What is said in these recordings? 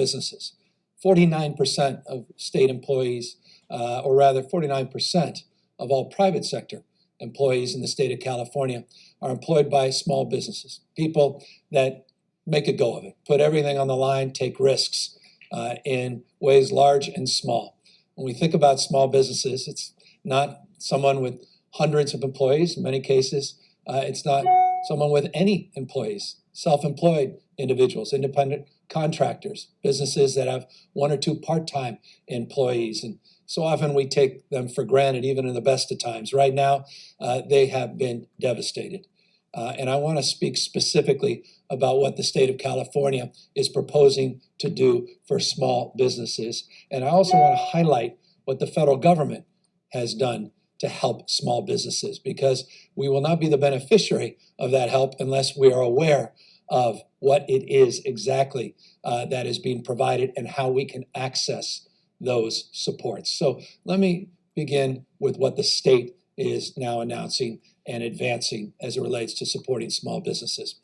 businesses. 49% of state employees, or rather 49% of all private sector employees in the state of California are employed by small businesses, people that make a go of it, put everything on the line, take risks in ways large and small. When we think about small businesses, it's not someone with hundreds of employees. In many cases, it's not someone with any employees, self-employed individuals, independent contractors, businesses that have one or two part-time employees. And so often we take them for granted, even in the best of times. Right now, they have been devastated. And I want to speak specifically about what the state of California is proposing to do for small businesses. And I also want to highlight what the federal government has done to help small businesses, because we will not be the beneficiary of that help unless we are aware of what it is exactly that is being provided and how we can access those supports. So let me begin with what the state is now announcing and advancing as it relates to supporting small businesses.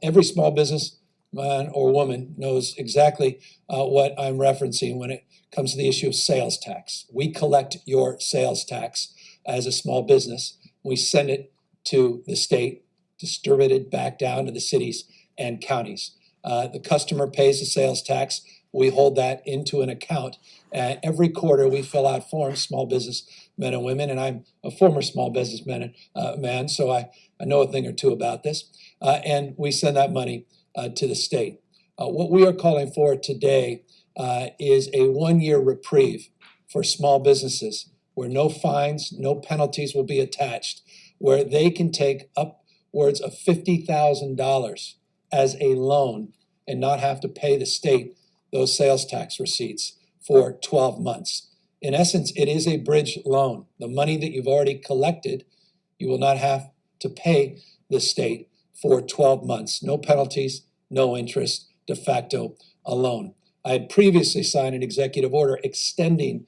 Every small business man or woman knows exactly what I'm referencing when it comes to the issue of sales tax. We collect your sales tax as a small business. We send it to the state, distributed back down to the cities and counties. The customer pays the sales tax. We hold that into an account. Every quarter we fill out forms, small business men and women, and I'm a former small business man, so I know a thing or two about this. And we send that money to the state. What we are calling for today is a one-year reprieve for small businesses where no fines, no penalties will be attached, where they can take upwards of $50,000 as a loan and not have to pay the state those sales tax receipts for 12 months. In essence, it is a bridge loan. The money that you've already collected, you will not have to pay the state for 12 months. No penalties, no interest, de facto a loan. I had previously signed an executive order extending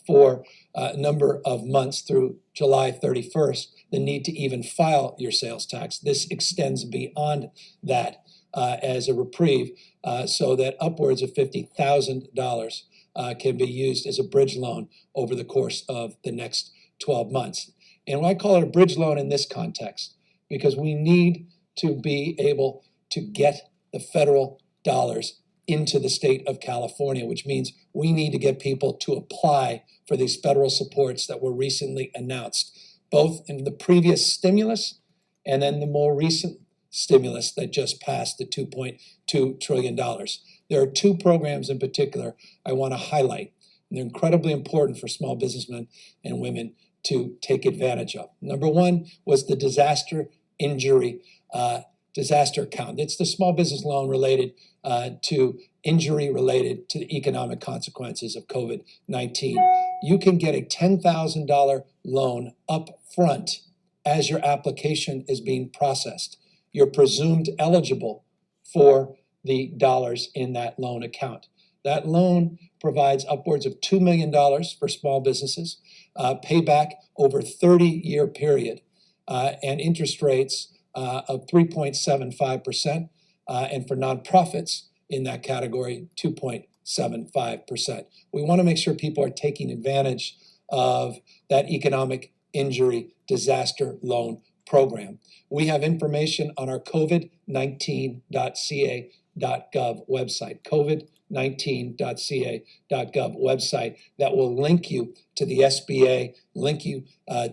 for a number of months through July 31st the need to even file your sales tax. This extends beyond that as a reprieve so that upwards of $50,000 can be used as a bridge loan over the course of the next 12 months. And I call it a bridge loan in this context because we need to be able to get the federal dollars into the state of California, which means we need to get people to apply for these federal supports that were recently announced, both in the previous stimulus and then the more recent stimulus that just passed, the $2.2 trillion. There are two programs in particular I want to highlight, and they're incredibly important for small businessmen and women to take advantage of. Number one was the disaster injury disaster account. It's the small business loan related to injury related to the economic consequences of COVID-19. You can get a $10,000 loan up front as your application is being processed. You're presumed eligible for the dollars in that loan account. That loan provides upwards of $2 million for small businesses, payback over 30-year period, and interest rates of 3.75%, and for nonprofits in that category, 2.75%. We want to make sure people are taking advantage of that economic injury disaster loan program. We have information on our covid19.ca.gov website, covid19.ca.gov website that will link you to the SBA, link you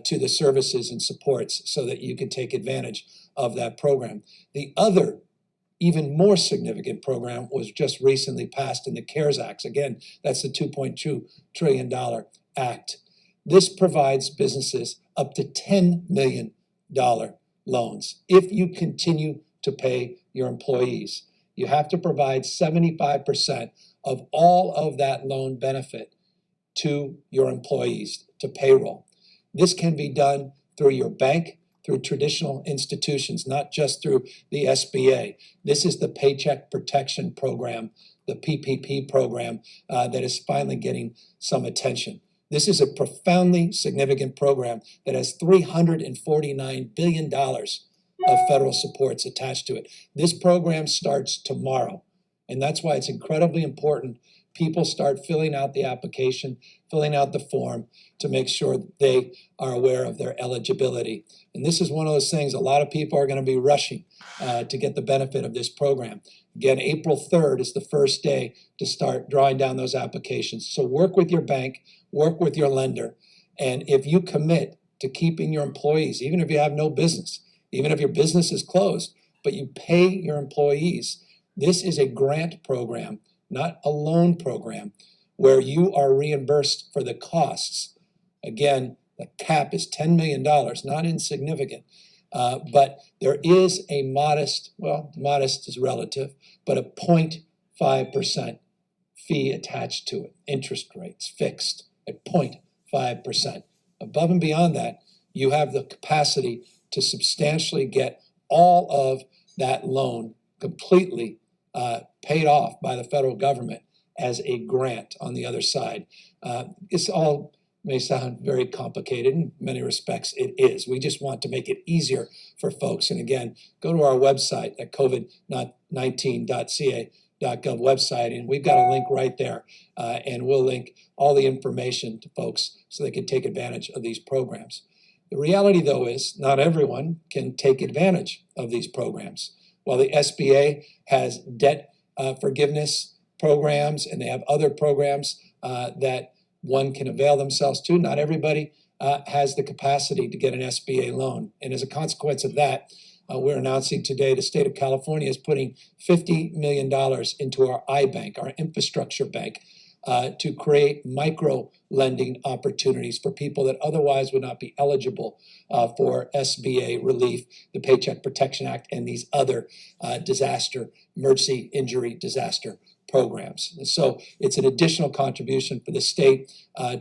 to the services and supports so that you can take advantage of that program. The other even more significant program was just recently passed in the CARES Act. Again, that's the $2.2 trillion act. This provides businesses up to $10 million loans if you continue to pay your employees. You have to provide 75% of all of that loan benefit to your employees, to payroll. This can be done through your bank, through traditional institutions, not just through the SBA. This is the Paycheck Protection Program, the PPP program that is finally getting some attention. This is a profoundly significant program that has $349 billion of federal supports attached to it. This program starts tomorrow, And that's why it's incredibly important people start filling out the application, filling out the form to make sure that they are aware of their eligibility. And this is one of those things, a lot of people are going to be rushing to get the benefit of this program. Again, April 3rd is the first day to start drawing down those applications. So work with your bank, work with your lender, and if you commit to keeping your employees, even if you have no business, even if your business is closed, but you pay your employees, this is a grant program, not a loan program, where you are reimbursed for the costs. Again, the cap is $10 million, not insignificant, but there is a modest, well, modest is relative, but a 0.5% fee attached to it. Interest rates fixed at 0.5%. Above and beyond that, you have the capacity to substantially get all of that loan completely paid off by the federal government as a grant on the other side. This all may sound very complicated. In many respects, it is. We just want to make it easier for folks. And again, go to our website at covid19.ca.gov website, and we've got a link right there. And we'll link all the information to folks so they can take advantage of these programs. The reality, though, is not everyone can take advantage of these programs. While the SBA has debt forgiveness programs and they have other programs that one can avail themselves to, not everybody has the capacity to get an SBA loan. And as a consequence of that, we're announcing today the state of California is putting $50 million into our iBank, our infrastructure bank, to create micro lending opportunities for people that otherwise would not be eligible for SBA relief, the Paycheck Protection Act, and these other disaster, emergency injury disaster programs. And so it's an additional contribution for the state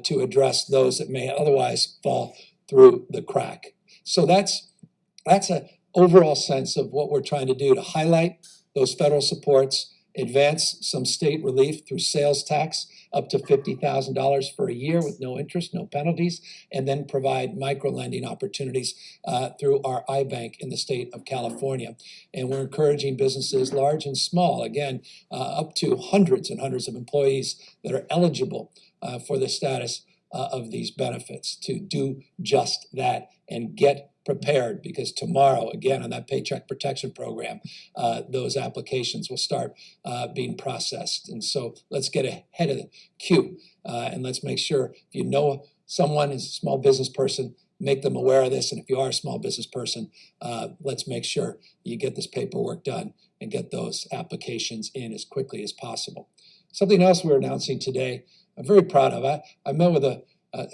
to address those that may otherwise fall through the crack. So that's an overall sense of what we're trying to do to highlight those federal supports, advance some state relief through sales tax up to $50,000 for a year with no interest, no penalties, and then provide micro-lending opportunities through our iBank in the state of California. And we're encouraging businesses, large and small, again, up to hundreds and hundreds of employees that are eligible for the status of these benefits to do just that and get prepared, because tomorrow, again, on that Paycheck Protection Program, those applications will start being processed. And so let's get ahead of the queue and let's make sure if you know someone is a small business person, make them aware of this. And if you are a small business person, let's make sure you get this paperwork done and get those applications in as quickly as possible. Something else we're announcing today, I'm very proud of. I met with a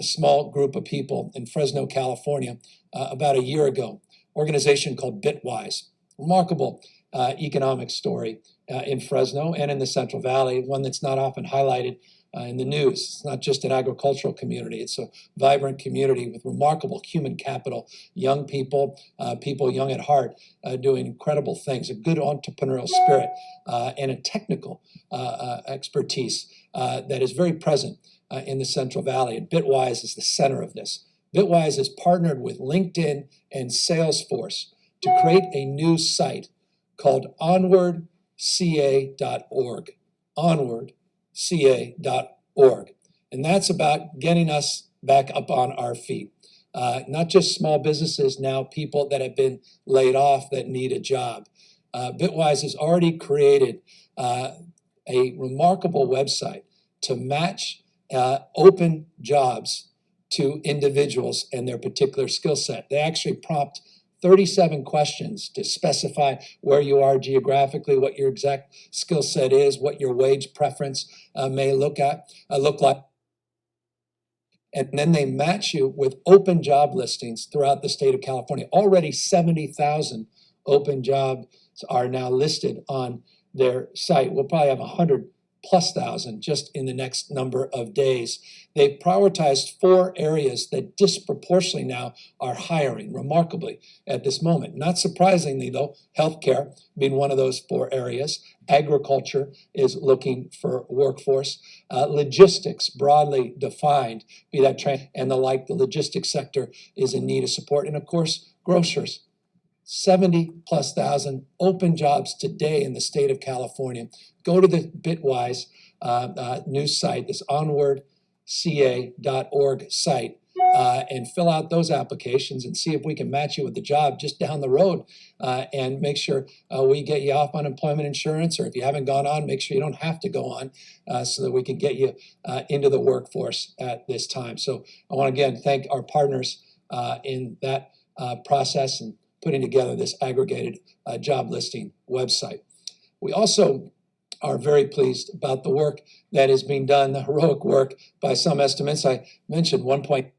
small group of people in Fresno, California, about a year ago, organization called Bitwise. Remarkable economic story in Fresno and in the Central Valley, one that's not often highlighted in the news. It's not just an agricultural community. It's a vibrant community with remarkable human capital, young people, people young at heart, doing incredible things, a good entrepreneurial spirit, and a technical expertise that is very present in the Central Valley. And Bitwise is the center of this. Bitwise has partnered with LinkedIn and Salesforce to create a new site called onwardca.org. Onwardca.org. And that's about getting us back up on our feet. Not just small businesses, now people that have been laid off that need a job. Bitwise has already created a remarkable website to match open jobs to individuals and their particular skill set. They actually prompt 37 questions to specify where you are geographically, what your exact skill set is, what your wage preference may look like. And then they match you with open job listings throughout the state of California. Already 70,000 open jobs are now listed on their site. We'll probably have 100,000+ just in the next number of days. They've prioritized 4 areas that disproportionately now are hiring remarkably at this moment. Not surprisingly, though, healthcare being one of those 4 areas. Agriculture is looking for workforce. Logistics, broadly defined, be that and the like, the logistics sector is in need of support. And of course, grocers. 70+ thousand open jobs today in the state of California. Go to the Bitwise news site, this onwardca.org site, and fill out those applications and see if we can match you with the job just down the road, and make sure we get you off unemployment insurance, or if you haven't gone on, make sure you don't have to go on, so that we can get you into the workforce at this time. So I want to again thank our partners in that process and putting together this aggregated job listing website. We also are very pleased about the work that is being done, the heroic work by some estimates. I mentioned 1.2